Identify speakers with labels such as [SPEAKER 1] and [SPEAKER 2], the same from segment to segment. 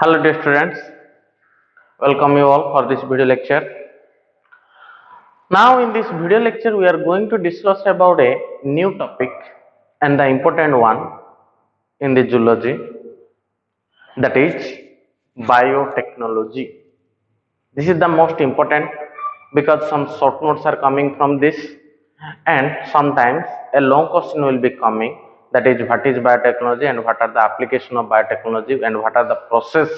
[SPEAKER 1] Hello dear students, welcome you all for this video lecture. Now in this video lecture we are going to discuss about a new topic and the important one in the zoology, that is biotechnology. This is the most important because some short notes are coming from this and sometimes a long question will be coming, that is what is biotechnology and what are the application of biotechnology and what are the process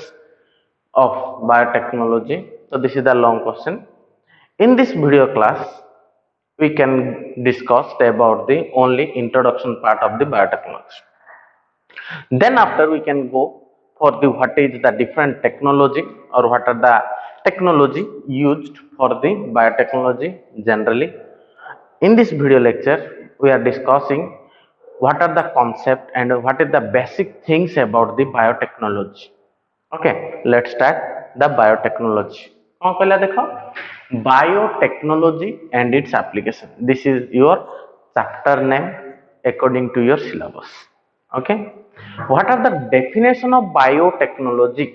[SPEAKER 1] of biotechnology. So this is the long question. In this video class, we can discuss about the only introduction part of the biotechnology. Then after we can go for the what is the different technology or what are the technology used for the biotechnology generally. In this video lecture, we are discussing what are the concept and what are the basic things about the biotechnology. Okay, let's start the biotechnology. कौन कहला देखो biotechnology and its application. This is your chapter name according to your syllabus. Okay, what are the definition of biotechnology?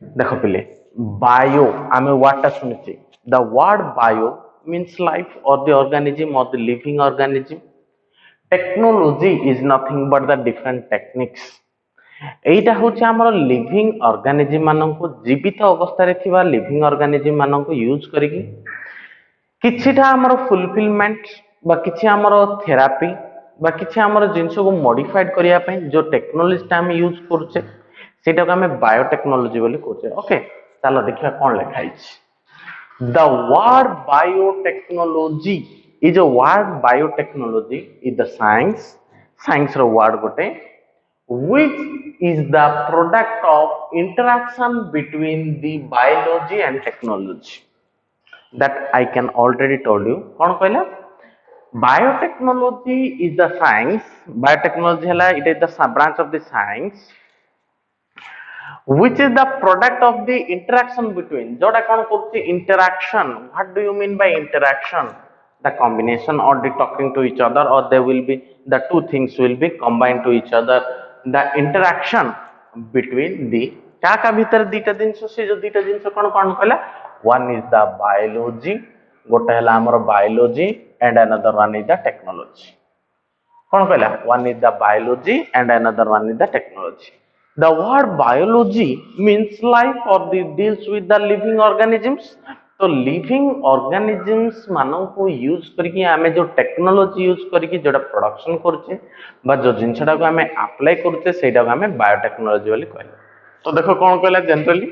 [SPEAKER 1] देखो पहले bio आमे word टा सुनिचे. The word bio means life or the organism or the living organism. Technology is nothing but the different techniques. এইটা হচ্ছে ଆମର living organism ମାନଙ୍କୁ জীবিত অবস্থাରେ ଥିବା লিভিଂ অর্ଗାନିଜମ ମାନଙ୍କୁ ୟୁଜ କରିକି କିଛିଟା ଆମର ফুলফিলমেন্ট বা କିଛି ଆମର ଥେରାପି বা କିଛି ଆମର ଜିନିଷକୁ ମଡିଫାଇଡ କରିବା ପାଇଁ ଯୋଉ ଟେକ୍ନୋଲୋଜିଟା ଆମେ ୟୁଜ କରୁଛେ ସେଇଟାକୁ ଆମେ ବାୟୋଟେକ୍ନୋଲୋଜି ବୋଲି କହୁଛେ। ଓକେ, ଚାଲ ଦେଖିବା କ'ଣ ଲେଖା ହେଇଛି। The word biotechnology is a word biotechnology is the science ର word ଗୋଟେ which is the product of interaction between the biology and technology. That I can already told you. कौन कहला? Biotechnology is the science. Biotechnology है it is the branch of the science which is the product of the interaction between. जोड़ा कौन करती interaction? What do you mean by interaction? The combination or the talking to each other, or they will be the two things will be combined to each other. The interaction between the क्या का भीतर दीटा जिनस से जो दीटा जिनस कौन कौन कहला? One is the biology, गोटे है हमर biology and another one is the technology. कौन कहला? One is the biology and another one is the technology. The word biology means life or the deals with the living organisms. तो living organisms मानों को use करके आमे जो technology use करके जोटा प्रोडक्शन करछे बा जो जिनसटा को आमे अप्लाई करछे सेटा को आमे बायोटेक्नोलॉजी बोली कहले। तो देखो कोन कहला generally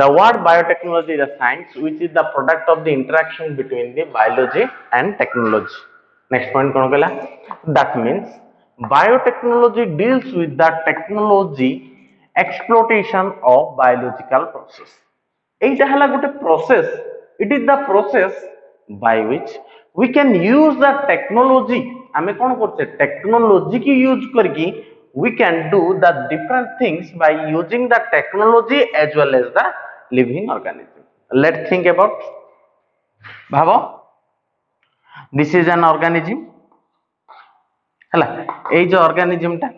[SPEAKER 1] the word biotechnology is a science which is the product of the interaction between the biology and technology. Next point कोन कहला? That means biotechnology deals with the technology exploitation of biological process. এইটা হলা গোটে process. It is the process by which we can use the technology. ଆମେ କଣ କରୁଛେ technology की use करके we can do the different things by using the technology as well as the living organism. Let's think about भाव this is an organism हला एई जो organism टा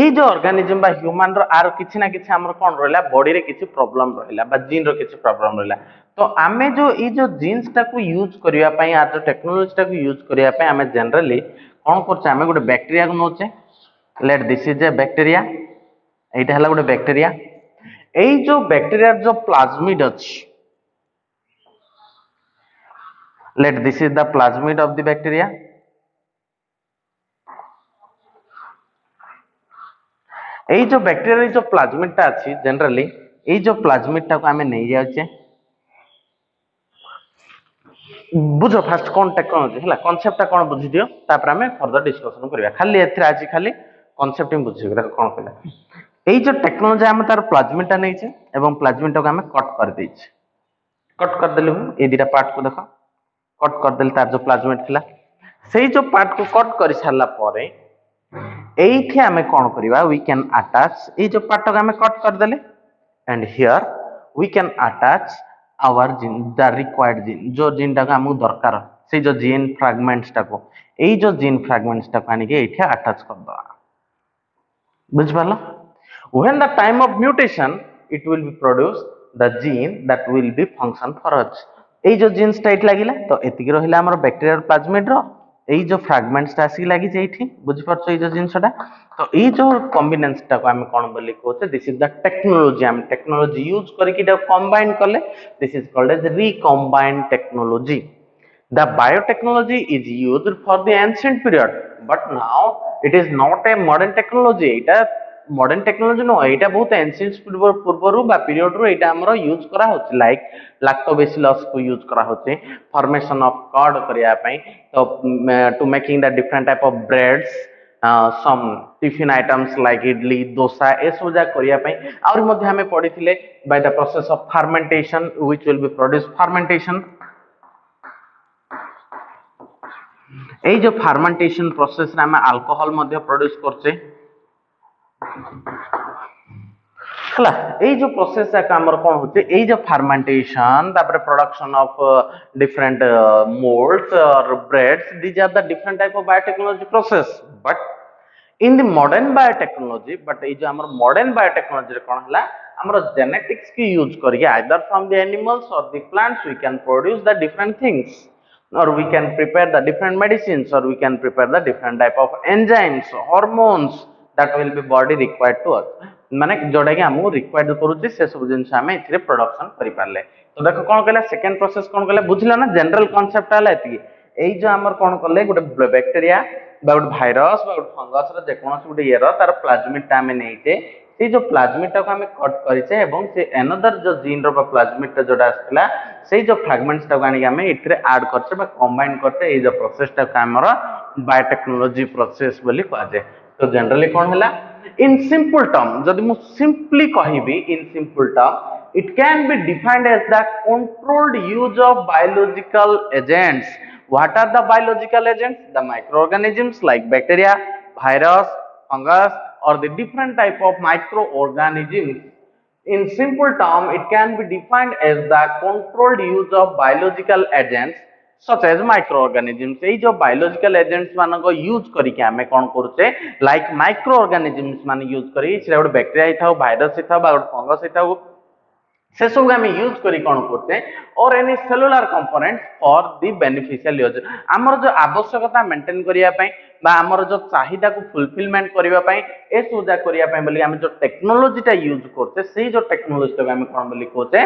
[SPEAKER 1] এই যে অর্গানিজম বা হিউম্যান র আর কিছু না কিছু আমার কোন রইলা বডি রে কিছু প্রবলেম রইলা বা জিন র কিছু প্রবলেম রইলা। তো আমি যে এই যে জিন্স টাকু ইউজ করিয়া পাই আর যে টেকনোলজি টাকু ইউজ করিয়া পাই আমি জেনারেলি কোন করছে আমি গোটে ব্যাকটেরিয়া কু নউছে। Let this is a bacteria, এইটা হলা গোটে ব্যাকটেরিয়া। এই যে ব্যাকটেরিয়ার যে প্লাজমিড আছে, late this is the plasmid of the bacteria. এই যে ব্যাকটেরিয়ার যে প্লাজমিডটা আছে জেনারেলি এই যে প্লাজমিডটাকে আমি নেই যাচ্ছে। বুঝো ফার্স্ট কোন টেকনোলজি হলা কনসেপ্টটা কোন বুঝি দিও তারপর আমি ফর্দর ডিসকশন করিবা। খালি এথিরে আজি খালি কনসেপ্ট হি বুঝিও দেখো কোন কইলা। এই যে টেকনোলজি আমি তার প্লাজমিডটা নেইছে এবং প্লাজমিডটাকে আমি কট করে দেইছি। কট করে দেলি এই দুইটা পার্ট কো দেখো কট করে দেলি তার যে প্লাজমিড থিলা সেই যে পার্ট কো কট করে সারলা পরে এইঠে আমি কোন করিবা we can attach এই যে পার্টটাকে আমি কট করে দেলে and here we can attach our gene the required gene जो জিনটাকে আমু দরকার সেই যে জিন ফ্র্যাগমেন্টসটাকে এই যে জিন ফ্র্যাগমেন্টসটাকে আনিকে এইঠে অ্যাটাচ করে দাও। বুঝ পারলো? When the time of mutation, it will be produce the gene that will be function for us. এই যে জিন্সটা এটি লাগিলা তো এতিকি রহিলা আমার ব্যাকটেরিয়াল প্লাজমিড র এই যে ফ্রাগমেন্টসটা আসি লাগিছে এইটি বুঝি পারছো এই যে জিনিসটা তো এই যে কম্বিনেন্সটাকে আমি কোন বলি কହୁছে দিস ইজ দ্য টেকনোলজি আমি টেকনোলজি ইউজ করি কি এটা কম্বাইন করলে this is called as recombined technology. The biotechnology is used for the ancient period, but now it is not a modern technology. এটা modern technology নয়, এটা বহুত ancient ପୂର୍ବରୁ ବା period ରୁ এটা ଆମର ୟୁଜ କରା ହଉଛି ଲାଇକ lactobacillus କୁ ୟୁଜ କରା ହଉଛି formation of curd କରିବା ପାଇଁ ତ to making the different type of breads, some tiffin items like idli, dosa ଏସବୁ ଯାକ କରିବା ପାଇଁ ଆହୁରି ମଧ୍ୟ ଆମେ ପଢିଥିଲେ by the process of fermentation which will be produced fermentation. এই যে ফার্মেন্টেশন প্রসেস রে আমি আলকোহল মধ্যে প্রোডিউস করছে হলা এই যে প্রসেস যাক আমার কোন হচ্ছে এই যে ফার্মেন্টেশন তারপরে production of different মোল্ডস or breads this are the different type of biotechnology process but in the modern biotechnology but এই যে আমার মডার্ন বায়োটেকনোলজি রে কোন হলা আমরা জেনেটিক্স কি ইউজ করি either from the animals or the plants we can produce the different things or we can prepare the different medicines or we can prepare the different type of enzymes hormones that will be body required to us মানে जोटा कि हमको required करूची से सब जिंस हमें इथिरे production करि पारले तो देखो कोन कहला सेकंड प्रोसेस कोन कहला बुझिला ना जनरल कांसेप्ट हला एति এই যে আমার কোন করলে গোটে ব্যাকটেরিয়া বা গোটে ভাইরস বা গোটে ফঙ্গস র যে কোনসি গোটে ইয়ের তার প্লাজমিডটা আমি নেইছে সেই যে প্লাজমিডটাকে আমি কট করিছে এবং সে অ্যানাদার যে জিন র বা প্লাজমিডটা যেটা আসছিলা সেই যে ফ্রাগমেন্টসটাকে আনি আমি এটিরে অ্যাড করছে বা কম্বাইন করছে এই যে প্রসেসটাকে আমার বায়োটেকনোলজি প্রসেস বলি কয়া যায় তো জেনারেলি কোন হলা in simple term যদি মু simply কহিবি in simple term it can be defined as the controlled use of biological agents. What are the biological agents? The microorganisms like bacteria, virus, fungus or the different type of microorganisms. In simple term it can be defined as the controlled use of biological agents such as microorganisms. এই যে biological agents মানক use करी के हमें कोन करूचे like microorganisms मान use करी सेटा गोटे बैक्टेरिया हिथाउ भाइरस हिथाउ बा गोटे फंगस हिथाउ से सब हम यूज करी कोन करते और any cellular components for the beneficial use हमर जो आवश्यकता मेंटेन करिया पई बा हमर जो चाहिदा को फुलफिलमेंट करिया पई ए सुजा करिया पई बोली हम जो टेक्नोलॉजीटा यूज करते सेही जो टेक्नोलॉजी तो हम कोन बोली कहते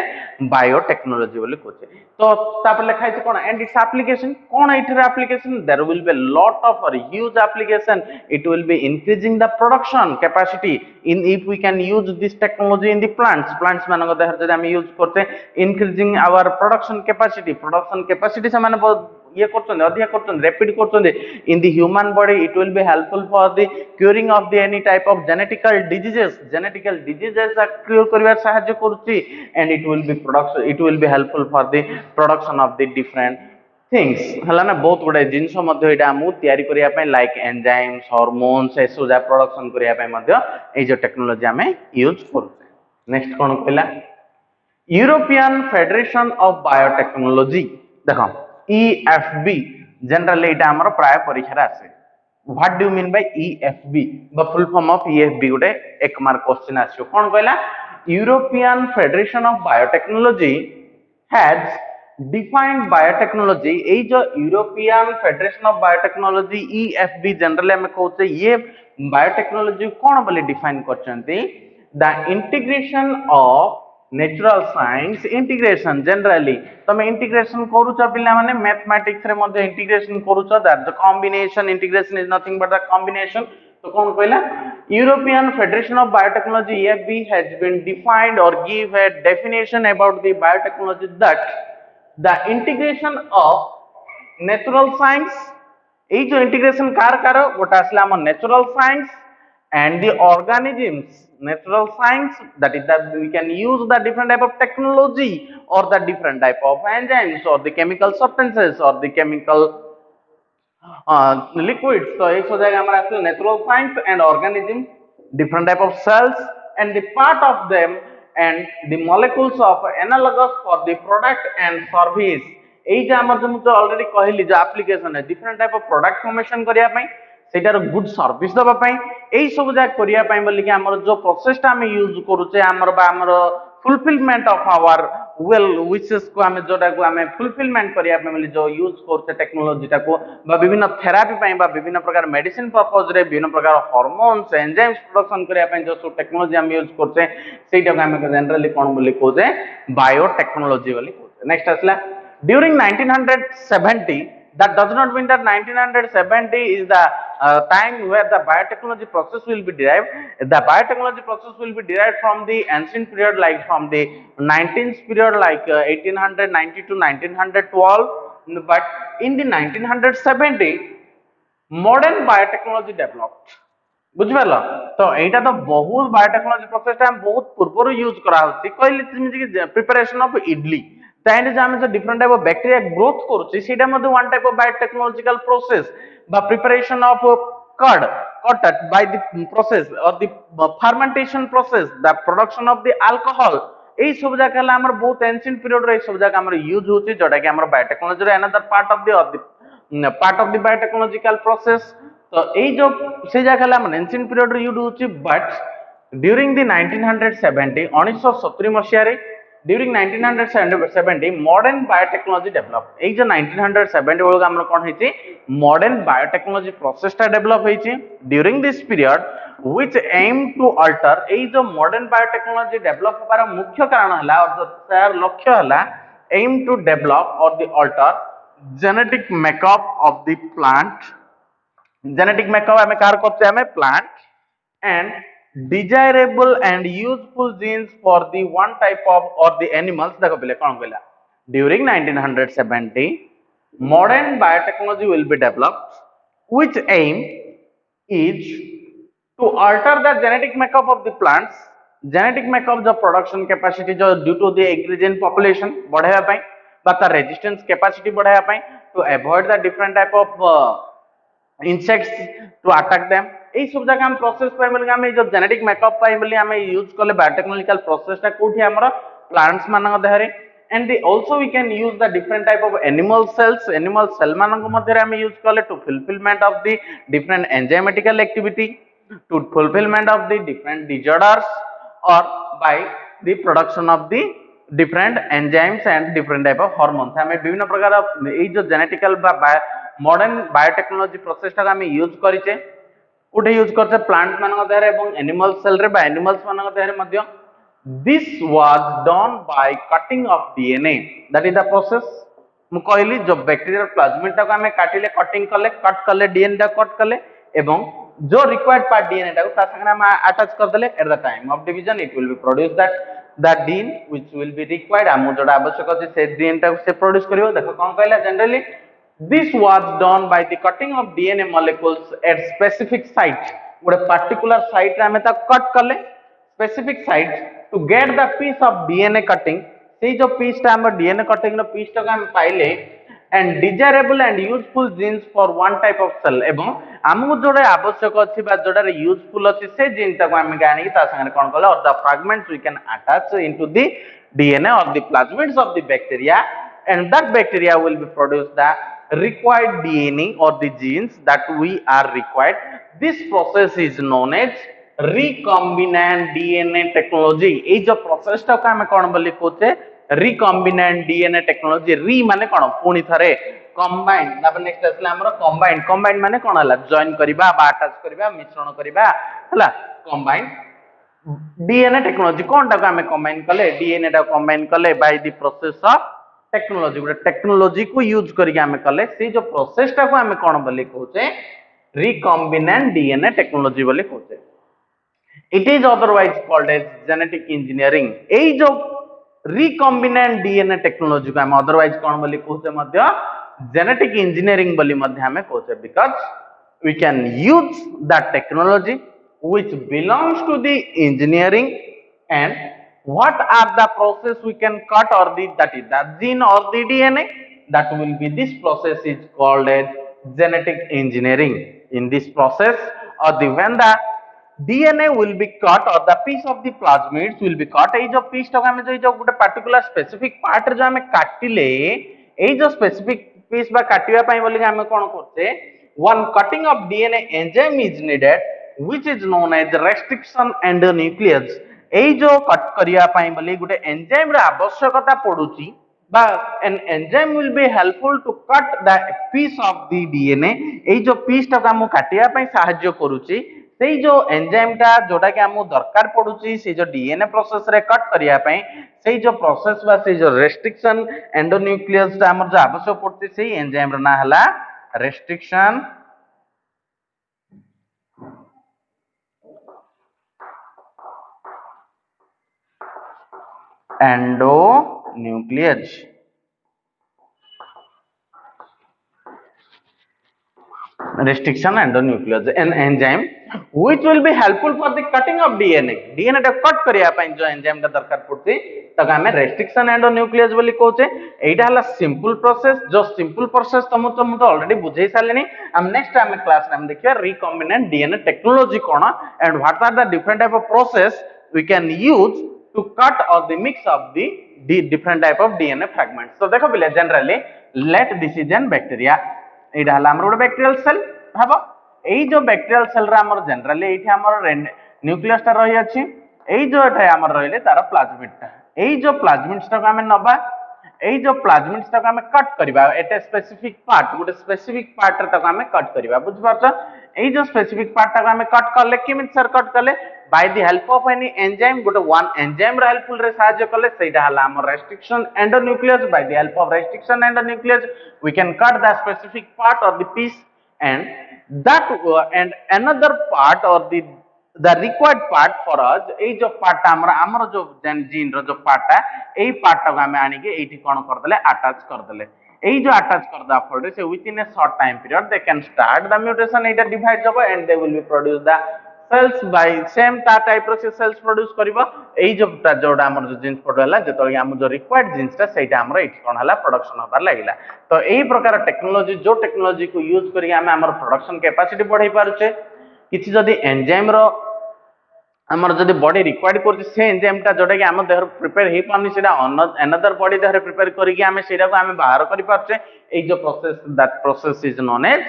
[SPEAKER 1] बायोटेक्नोलॉजी बोली कहते तो तापर लिखा है कोन एंड इट्स एप्लीकेशन कोन इटर application there will be lot of huge application it will be increasing the production capacity in if we can use this technology in the plants मानक देहर जदि हम यूज करते इंक्रीजिंग आवर प्रोडक्शन कैपेसिटी से माने ये करछन अधिक करछन रैपिड करछन in the human body it will be helpful for the curing of the any type of genetical diseases cure करबा सहायता करूची and it will be helpful for the production of the different things हला ना बहुत गुडे जिंस मध्ये एटा हमु तयारी करिया पय लाइक एंजाइम्स हार्मोन्स एसो जा प्रोडक्शन करिया पय मध्ये ए जो टेक्नोलॉजी हमें यूज करते नेक्स्ट कोन कहला यूरोपियन फेडरेशन ऑफ बायोटेक्नोलॉजी देखो EFB जनरली एटा हमर प्राय परीक्षा रे आसे what do you mean by EFB the full form of EFB गुडे एक मार्क क्वेश्चन आछो कोन कहला European federation of biotechnology has defined biotechnology ए जो European federation of biotechnology EFB generally हम कहउछे ये बायोटेक्नोलॉजी कोन बोली डिफाइन करचंती the integration of natural science integration generally तमे इंटीग्रेशन करूछ पिला माने मैथमेटिक्स रे मध्ये इंटीग्रेशन करूछ that the combination integration is nothing but the combination तो कौन कहला European federation of biotechnology EFB has been defined और give a definition about the biotechnology that the integration of natural science এই যে integration car गोटा আসলে আমার natural science and the organisms natural science that is that we can use the different type of technology or the different type of enzymes or the chemical substances or the chemical liquids so এই সব জায়গায় আমরা আসলে natural science and organisms different type of cells and the part of them and the molecules of analogous for the product and service এই যে আমরা যেমন already কহিলি যে অ্যাপ্লিকেশন है different type of product formation করিয়া পই सेटार गुड सर्विस दबा पई एई सब जा करिया पई बोली कि हमर जो प्रोसेस टा हम यूज करूचे हमर fulfilment of our well wishes को हमें जोटा को हमें फुलफिलमेंट करिया पे मिली जो यूज करते टेक्नोलॉजी टा को बा विभिन्न थेरापी पई बा विभिन्न प्रकार मेडिसिन पर्पस रे विभिन्न प्रकार हार्मोन्स एंजाइम्स प्रोडक्शन करिया पे जो सब टेक्नोलॉजी हम यूज करते सेटा को हमें जनरली कोन बोली कहते बायोटेक्नोलॉजी बोली कहते नेक्स्ट आसला during 1970 that does not mean that 1970 is the time where the biotechnology process will be derived. The biotechnology process will be derived from the ancient period, like from the 19th period, like 1890 to 1912. But in the 1970, modern biotechnology developed. बुझिपाल तो यहाँ तो बहुत biotechnology process हम बहुत पूर्व use कराऊँगी कहले preparation of idli ताइने जे हम जो different type of bacteria growth करूची सेटा मध्ये one type of biotechnological process बा preparation of curd cut by the process और the fermentation process the production of the alcohol এই সব জায়গা হলে আমার বহুত এনসিয়েন্ট পিরিয়ড রে এই সব জায়গা আমার ইউজ হচ্ছে যেটা কি আমার বায়োটেকনোলজি র another part of the biotechnological process তো এই যে সেই জায়গা হলে আমার এনসিয়েন্ট পিরিয়ড রে ইউজ হচ্ছে বাট ডিউরিং দি 1970 1970 মସିହାରେ during 1970 modern biotechnology developed ei jo 1970 बेलू हमर कोन हेची modern biotechnology process टा डेवलप हेची during this period which aim to alter ei jo modern biotechnology develop होबार मुख्य कारण हला और लक्ष्य हला aim to develop or the alter genetic makeup of the plant genetic makeup हमें कार करते हमें plant and desirable and useful genes for the one type of or the animals देखो पहले कौन कहला during 1970 modern biotechnology will be developed which aim is to alter the genetic makeup of the plants genetic makeup the production capacity जो due to the ingredient population बढ़ाया पाई बा तार resistance capacity बढ़ाया पाई to avoid the different type of insects to attack them এই সব জায়গা हम process पाई बोली हम जो जेनेटिक मेकअप पाई बोली हम यूज करले बायोटेक्नोलॉजिकल प्रोसेस टा कोठी हमर प्लांट्स मानक Dehre and also we can use the different type of animal cell मानक मध्ये हम यूज करले to fulfillment of the different enzymatical activity to fulfillment of the different disorders or by the production of the different enzymes and different type of hormones हमें विभिन्न प्रकार এই जो genetical बा मॉडर्न बायोटेक्नोलॉजी प्रोसेस टा हम use करिचे कोठे use करते प्लांट मानक देहरे एवं एनिमल सेल रे बा एनिमल्स मानक देहरे मध्य this was done by cutting of DNA that is the process मु कहली जो बैक्टीरियल प्लाज्मिड टा को हमें काटिले कटिंग कले कट कले डीएनए टा कट कले एवं जो रिक्वायर्ड पार्ट डीएनए टा को ता संगे हम अटैच कर देले at the time of division it will B produce that gene which will be required हम जोडा आवश्यक अछि से डीएनए टा को से प्रोड्यूस करियो देखो कोन कहला generally this was done by the cutting of DNA molecules at specific site ଗୋଟେ particular site ରେ ଆମେ ତା कट कले specific site to get the piece of DNA cutting सेई जो piece टा हम DNA cutting रो piece टा हम पाइले and desirable and useful genes for one type of cell एवं हमहु जोडे आवश्यक अछि बा जोडा रे यूजफुल अछि से जीन ता को हम गानी ता संगे कोन कले और the fragments we can attach into the DNA or the plasmids of the bacteria and that bacteria will be produce the required DNA or the genes that we are required. This process is known as recombinant DNA technology. ये जो process टा का हमें कौन बोली कोचे recombinant DNA technology. Re माने कौन पुनी थरे combine. ना नेक्स्ट असले हमरो combine माने कौन हला join करिबा बा attach करिबा मिश्रण करिबा हला combine DNA technology कौन टा का हमें combine कले DNA टा combine कले by the process of technology Gute technology को यूज करके हमें कले से जो प्रोसेस टा को हमें कोन बोली कहउचे रिकॉम्बिनेंट डीएनए टेक्नोलॉजी बोली कहउचे it is otherwise called as genetic engineering एई जो रिकॉम्बिनेंट डीएनए टेक्नोलॉजी को हम अदरवाइज कोन बोली कहउचे मध्य जेनेटिक इंजीनियरिंग बोली मध्य हमें कहउचे because we can use that technology which belongs to the engineering and what are the process we can cut or the that is the gene or the DNA that will be this process is called as genetic engineering in this process or the when the DNA will be cut or the piece of the plasmids will be cut ei jo piece ta hame jo gote particular specific part re jo hame काटिले ei jo specific piece ba काटिबा पई बोली हमें कोन करते one cutting of DNA enzyme is needed which is known as restriction endonuclease. एई जो cut करिया पाई बोली गुटे enzyme रे आवश्यकता पडुची बा an enzyme will be helpful to cut the piece of the DNA. एई जो पीस टा हमु काटिया पाई सहाय्य करूची सेई जो एंजाइम टा जोटा कि हमु दरकार पडुची से जो डीएनए प्रोसेस रे कट करिया पाई सेई जो प्रोसेस बा सेई जो रेस्ट्रिक्शन एंडोन्यूक्लियस टा हमर जो आवश्यक पडुची सेई एंजाइम रो ना हला restriction endonuclease. Restriction endonuclease an enzyme which will be helpful for the cutting of DNA. DNA टा कट करिया पाई जो एंजाइम टा दरकार पड़ती तक हमें रेस्ट्रिक्शन एंडोन्यूक्लियस बोली कहूचे. एटा हला सिंपल प्रोसेस जो सिंपल प्रोसेस तुम तो ऑलरेडी बुझेई सालेनी. हम नेक्स्ट टाइम क्लास में हम देखिया रिकॉम्बिनेंट डीएनए टेक्नोलॉजी कोन and what are the different type of process we can use to cut or the mix of the different type of DNA fragments. So देखो बिले generally let this is an bacteria. एटा हला हमर गोटे bacterial cell भाबो एई जो bacterial cell रा हमर generally एठी हमर न्यूक्लियस टा रही अछि एई जो एठा हमर रहिले तार प्लाज्मिड टा एई जो प्लाज्मिड्स टा को हमें नबा एई जो प्लाज्मिड्स टा को हमें कट करबा एटा स्पेसिफिक पार्ट गोटे स्पेसिफिक पार्ट टा को हमें कट करबा बुझ पाछो एई जो स्पेसिफिक पार्ट टा को हमें कट करले किमित सर कट करले by the help of any enzyme गोटे वन एंजाइम रा हेल्पफुल रे सहाय्य करले सेटा हला हमर restriction endonuclease by the help of restriction endonuclease we can cut the specific part or the piece and that and another part or the required part for us ei jo part ta amar jo gene ro jo part ta ei part ta hame ani ke eiti kon kar dele attach kar dele ei jo attach kar da phole se within a short time period they can start the mutation eta divide jabo and they will be produce the cells by same ta type ro se cells produce kariba ei jo जोड़ा हमर जो jeans product हला जेतोल हम जो required jeans ता सेटा हमर एठी कोन हला प्रोडक्शन होबार लागिला तो एही प्रकार टेक्नोलॉजी जो टेक्नोलॉजी को यूज करी हम हमर प्रोडक्शन कैपेसिटी बढ़ाई पारुचे किछि जदी एंजाइम रो हमर जदी बॉडी रिक्वायर्ड करछि से एंजाइम ता जोटा कि हम देहर प्रिपेयर हे पानी सेटा अनदर बॉडी देहर प्रिपेयर करी कि हम सेटा को हम बाहर करि पारुचे एही जो process that process is known as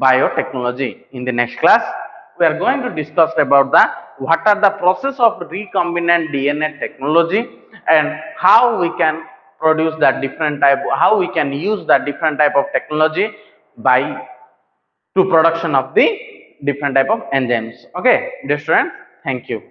[SPEAKER 1] biotechnology in the next class we are going to discuss about the what are the process of recombinant DNA technology and how we can produce that different type how we can use that different type of technology by to production of the different type of enzymes. Okay dear students, thank you.